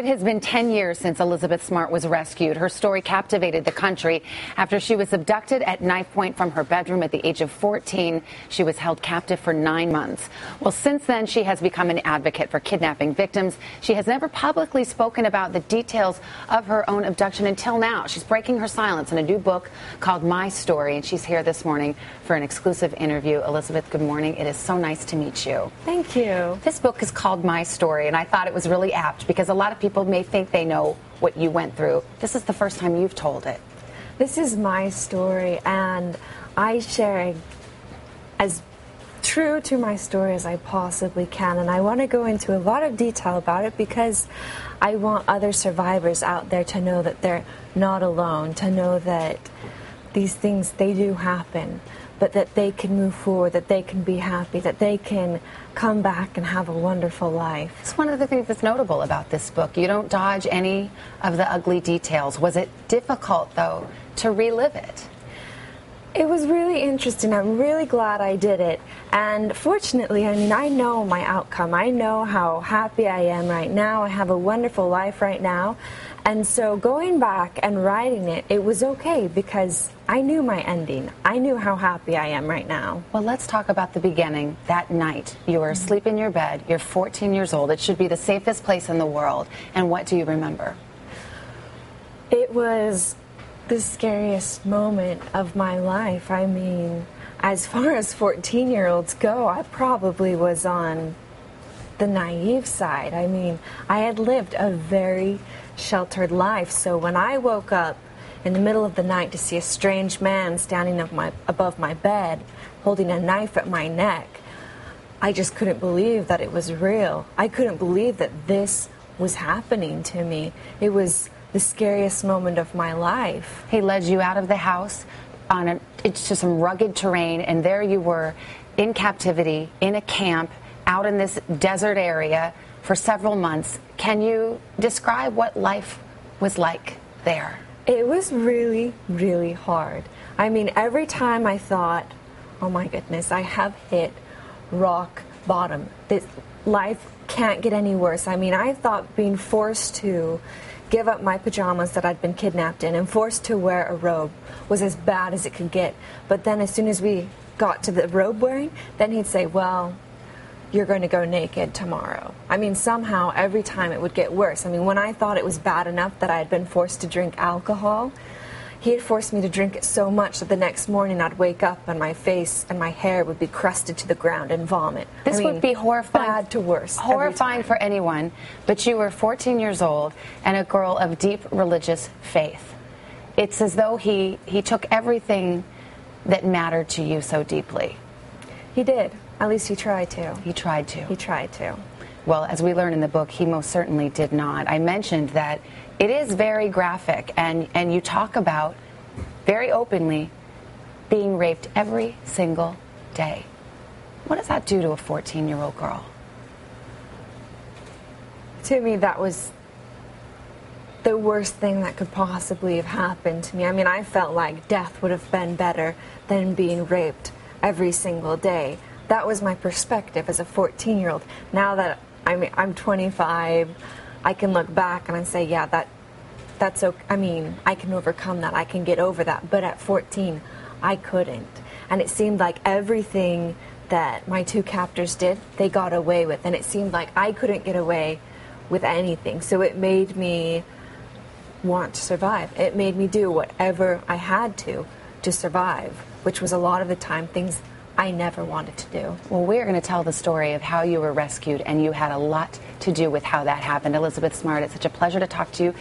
It has been 10 years since Elizabeth Smart was rescued. Her story captivated the country after she was abducted at knife point from her bedroom at the age of 14. She was held captive for 9 months. Well, since then, she has become an advocate for kidnapping victims. She has never publicly spoken about the details of her own abduction until now. She's breaking her silence in a new book called My Story, and she's here this morning for an exclusive interview. Elizabeth, good morning. It is so nice to meet you. Thank you. This book is called My Story, and I thought it was really apt because a lot of people may think they know what you went through. This is the first time you've told it. This is my story, and I share as true to my story as I possibly can, and I want to go into a lot of detail about it because I want other survivors out there to know that they're not alone, to know that these things, they do happen, but that they can move forward, that they can be happy, that they can come back and have a wonderful life. It's one of the things that's notable about this book. You don't dodge any of the ugly details. Was it difficult, though, to relive it? It was really interesting. I'm really glad I did it. And fortunately, I mean, I know my outcome. I know how happy I am right now. I have a wonderful life right now. And so going back and writing it, it was okay because I knew my ending. I knew how happy I am right now. Well, let's talk about the beginning. That night, you were asleep in your bed. You're 14 years old. It should be the safest place in the world. And what do you remember? It was the scariest moment of my life. I mean, as far as 14-year-olds go, I probably was on the naive side. I mean, I had lived a very sheltered life, so when I woke up in the middle of the night to see a strange man standing above my bed, holding a knife at my neck, I just couldn't believe that it was real. I couldn't believe that this was happening to me. It was the scariest moment of my life. He led you out of the house into some rugged terrain, and there you were in captivity, in a camp, out in this desert area for several months. Can you describe what life was like there? It was really, really hard. I mean, every time I thought, oh my goodness, I have hit rock bottom. This life can't get any worse. I mean, I thought being forced to give up my pajamas that I'd been kidnapped in and forced to wear a robe was as bad as it could get. But then as soon as we got to the robe wearing, then he'd say, well, you're going to go naked tomorrow. I mean, somehow every time it would get worse. I mean, when I thought it was bad enough that I had been forced to drink alcohol, he had forced me to drink it so much that the next morning I'd wake up and my face and my hair would be crusted to the ground and vomit. This would be horrifying. Bad to worse. Horrifying for anyone, but you were 14 years old and a girl of deep religious faith. It's as though he took everything that mattered to you so deeply. He did. At least he tried to. He tried to. He tried to. Well, as we learn in the book, he most certainly did not. I mentioned that it is very graphic, and you talk about, very openly, being raped every single day. What does that do to a 14-year-old girl? To me, that was the worst thing that could possibly have happened to me. I mean, I felt like death would have been better than being raped every single day. That was my perspective as a 14-year-old. Now that I'm 25, I can look back and I say, yeah, that's okay. I mean, I can overcome that. I can get over that. But at 14, I couldn't. And it seemed like everything that my two captors did, they got away with. And it seemed like I couldn't get away with anything. So it made me want to survive. It made me do whatever I had to survive, which was a lot of the time things I never wanted to do. Well, we're going to tell the story of how you were rescued, and you had a lot to do with how that happened. Elizabeth Smart, it's such a pleasure to talk to you.